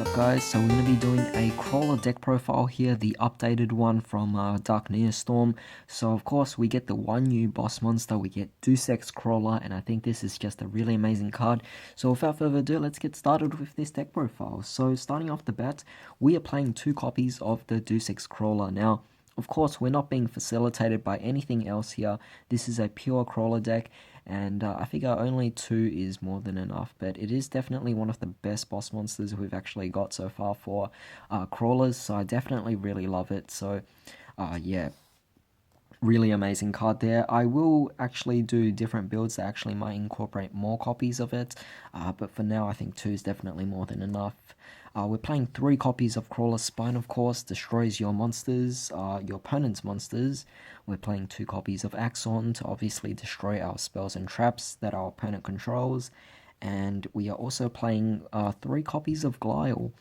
What's up guys, so we're going to be doing a Krawler deck profile here, the updated one from Dark Neostorm. So of course we get the one new boss monster, we get Deus X Krawler, and I think this is just a really amazing card. So without further ado, let's get started with this deck profile. So starting off the bat, we are playing 2 copies of the Deus X Krawler. Now, of course, we're not being facilitated by anything else here. This is a pure Krawler deck, and I figure only 2 is more than enough, but it is definitely one of the best boss monsters we've actually got so far for Krawlers, so I definitely really love it. So, yeah, really amazing card there. I will actually do different builds that actually might incorporate more copies of it, but for now I think 2 is definitely more than enough. We're playing 3 copies of Krawler's Spine, of course, destroys your monsters, your opponent's monsters. We're playing 2 copies of Axon to obviously destroy our spells and traps that our opponent controls. And we are also playing 3 copies of Glial.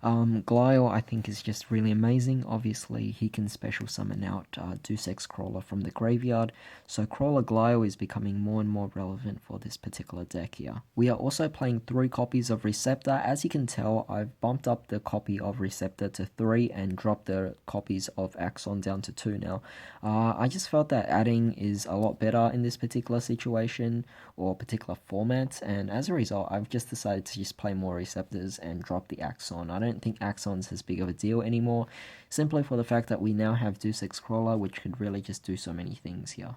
Glial, I think, is just really amazing. Obviously, he can special summon out Deus X Krawler from the graveyard, so Krawler Glial is becoming more and more relevant for this particular deck here. We are also playing 3 copies of Receptor. As you can tell, I've bumped up the copy of Receptor to 3 and dropped the copies of Axon down to 2 now. I just felt that adding is a lot better in this particular situation or particular format, and as a result, I've just decided to just play more Receptors and drop the Axon. I don't think Axon's as big of a deal anymore, simply for the fact that we now have Deus X Krawler, which could really just do so many things here.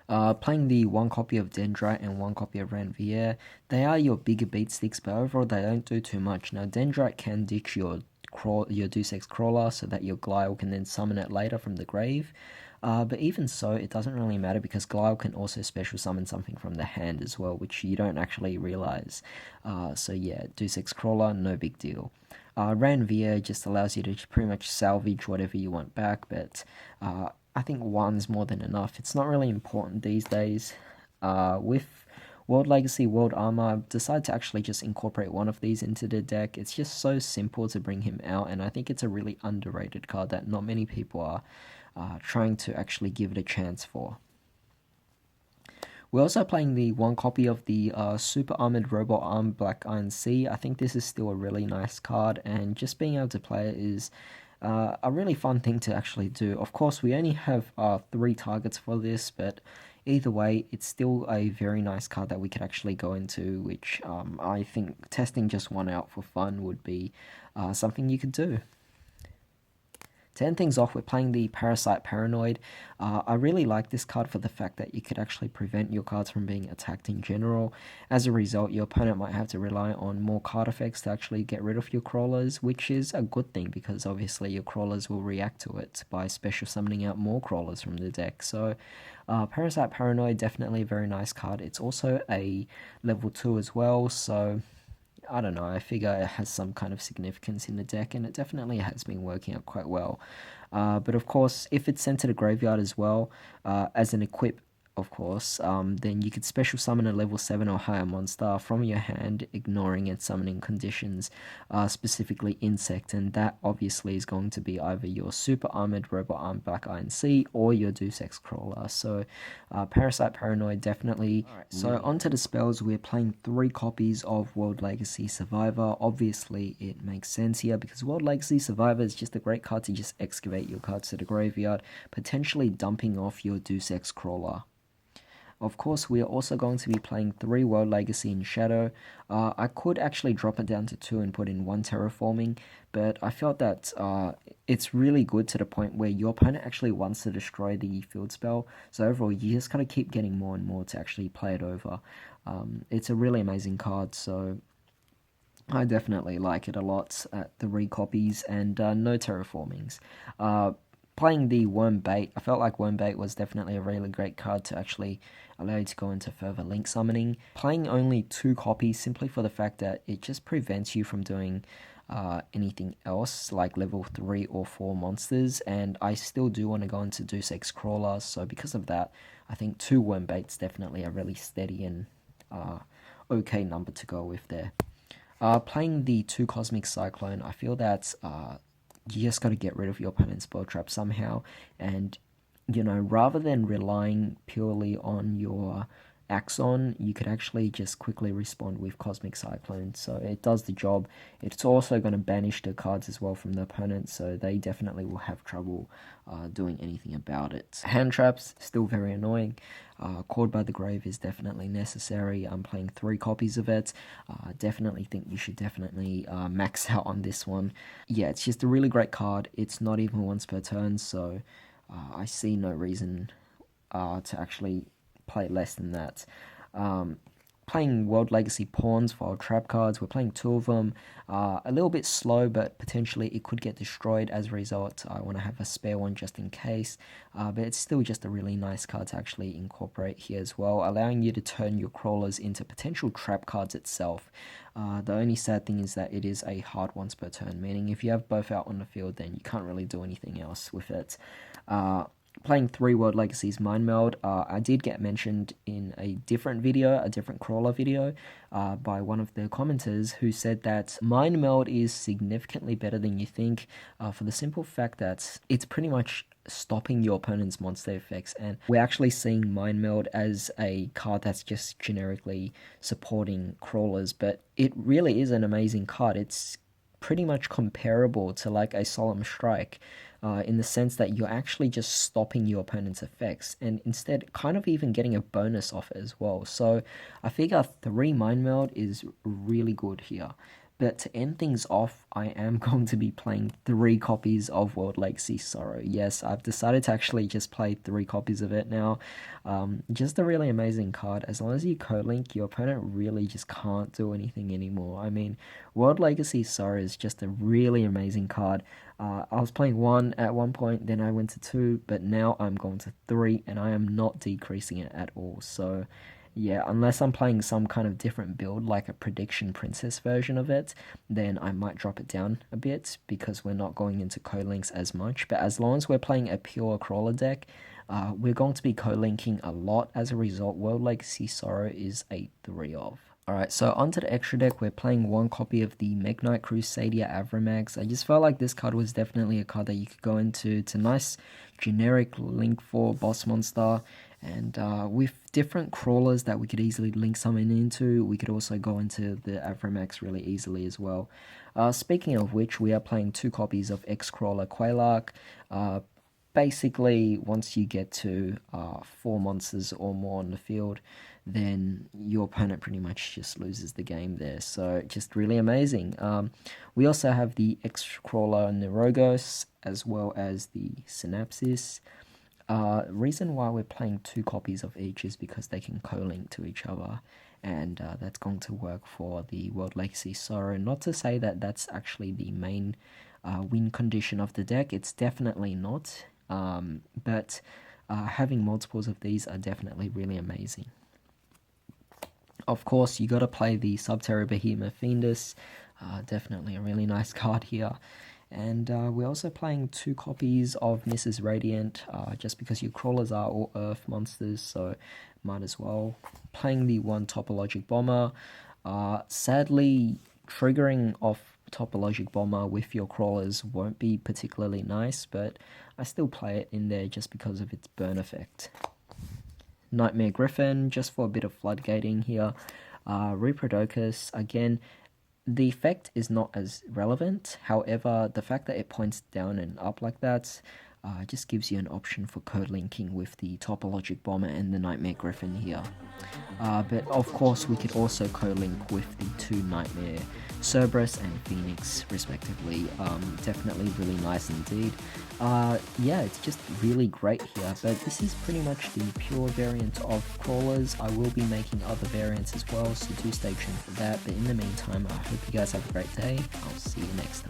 Playing the 1 copy of Dendrite and 1 copy of Ranvier, they are your bigger beat sticks, but overall they don't do too much. Now Dendrite can ditch your Deus Ex Krawler so that your Glial can then summon it later from the grave. But even so, it doesn't really matter because Glial can also special summon something from the hand as well, which you don't actually realize. So yeah, Deus Ex Krawler, no big deal. Ranvier just allows you to pretty much salvage whatever you want back, but I think 1's more than enough. It's not really important these days. With World Legacy, World Armor, I've decided to actually just incorporate 1 of these into the deck. It's just so simple to bring him out, and I think it's a really underrated card that not many people are trying to actually give it a chance for. We're also playing the 1 copy of the Super Armored Robot Arm Black Iron Sea. I think this is still a really nice card, and just being able to play it is a really fun thing to actually do. Of course, we only have 3 targets for this, but either way, it's still a very nice card that we could actually go into, which I think testing just 1 out for fun would be something you could do. To end things off, we're playing the Parasite Paranoid. I really like this card for the fact that you could actually prevent your cards from being attacked in general. As a result, your opponent might have to rely on more card effects to actually get rid of your Krawlers, which is a good thing because obviously your Krawlers will react to it by special summoning out more Krawlers from the deck. So Parasite Paranoid, definitely a very nice card. It's also a level 2 as well, so I don't know, I figure it has some kind of significance in the deck, and it definitely has been working out quite well. But of course, if it's sent to the graveyard as well, as an equip, of course, then you could special summon a level 7 or higher monster from your hand, ignoring its summoning conditions, specifically Insect, and that obviously is going to be either your Super Armored Robot Arm Black Iron Sea or your Deus Ex Krawler. So Parasite Paranoid, definitely. Alright, so onto the spells. We're playing 3 copies of World Legacy Survivor. Obviously it makes sense here because World Legacy Survivor is just a great card to just excavate your cards to the graveyard, potentially dumping off your Deus Ex Krawler. Of course, we are also going to be playing 3 World Legacy in Shadow. I could actually drop it down to 2 and put in 1 Terraforming, but I felt that it's really good to the point where your opponent actually wants to destroy the field spell. So overall, you just kind of keep getting more and more to actually play it over. It's a really amazing card, so I definitely like it a lot at 3 copies and no Terraformings. Playing the Worm Bait, I felt like Worm Bait was definitely a really great card to actually allow you to go into further link summoning. Playing only 2 copies simply for the fact that it just prevents you from doing anything else like level 3 or 4 monsters, and I still do want to go into Deus Ex Krawler, so because of that, I think 2 Worm Bait's definitely a really steady and okay number to go with there. Playing the 2 Cosmic Cyclone, I feel that you just got to get rid of your opponent's spell trap somehow, and you know, rather than relying purely on your Axon, you could actually just quickly respond with Cosmic Cyclone, so it does the job. It's also going to banish the cards as well from the opponent, so they definitely will have trouble doing anything about it. Hand traps, still very annoying. Chord by the Grave is definitely necessary. I'm playing 3 copies of it. Definitely think you should definitely max out on this one. Yeah, it's just a really great card. It's not even once per turn, so I see no reason to actually play less than that. Playing World Legacy Pawns for our trap cards. We're playing 2 of them. A little bit slow, but potentially it could get destroyed. As a result, I want to have a spare one just in case. But it's still just a really nice card to actually incorporate here as well, allowing you to turn your crawlers into potential trap cards itself. The only sad thing is that it is a hard once per turn, meaning if you have both out on the field, then you can't really do anything else with it. Playing 3 World Legacies Mind Meld. I did get mentioned in a different video, a different Krawler video, by one of the commenters who said that Mind Meld is significantly better than you think, for the simple fact that it's pretty much stopping your opponent's monster effects, and we're actually seeing Mind Meld as a card that's just generically supporting crawlers, but it really is an amazing card. It's pretty much comparable to like a Solemn Strike, in the sense that you're actually just stopping your opponent's effects and instead kind of even getting a bonus off it as well. So I figure 3 Mind Meld is really good here. But to end things off, I am going to be playing 3 copies of World Legacy Sorrow. Yes, I've decided to actually just play 3 copies of it now. Just a really amazing card. As long as you co-link, your opponent really just can't do anything anymore. I mean, World Legacy Sorrow is just a really amazing card. I was playing 1 at one point, then I went to 2, but now I'm going to 3, and I am not decreasing it at all. So yeah, unless I'm playing some kind of different build, like a Prediction Princess version of it, then I might drop it down a bit, because we're not going into co-links as much. But as long as we're playing a pure Krawler deck, we're going to be co-linking a lot. As a result, World Legacy Sorrow is a 3 of. Alright, so onto the extra deck. We're playing 1 copy of the Mekk-Knight Crusadia Avramax. I just felt like this card was definitely a card that you could go into. It's a nice generic link for boss monster, and with different crawlers that we could easily link someone into, we could also go into the Avramax really easily as well. Speaking of which, we are playing 2 copies of X Krawler Quailark. Basically, once you get to 4 monsters or more on the field, then your opponent pretty much just loses the game there. So just really amazing. We also have the X Krawler Neurogos, as well as the Synapsis. Reason why we're playing 2 copies of each is because they can co-link to each other, and that's going to work for the World Legacy Sorrow. Not to say that that's actually the main win condition of the deck, it's definitely not, but having multiples of these are definitely really amazing. Of course, you got to play the Subterra Behemoth Fiendus, definitely a really nice card here. And we're also playing 2 copies of Mrs. Radiant, just because your crawlers are all Earth monsters, so might as well. Playing the 1 Topologic Bomber. Sadly, triggering off Topologic Bomber with your crawlers won't be particularly nice, but I still play it in there just because of its burn effect. Nightmare Griffin, just for a bit of floodgating here. Reproducus, again, the effect is not as relevant. However, the fact that it points down and up like that just gives you an option for code linking with the Topologic Bomber and the Nightmare Griffin here. But of course, we could also co-link with the 2 Nightmare Cerberus and Phoenix, respectively. Definitely really nice indeed. Yeah, it's just really great here, but this is pretty much the pure variant of crawlers. I will be making other variants as well, so do stay tuned for that. But in the meantime, I hope you guys have a great day. I'll see you next time.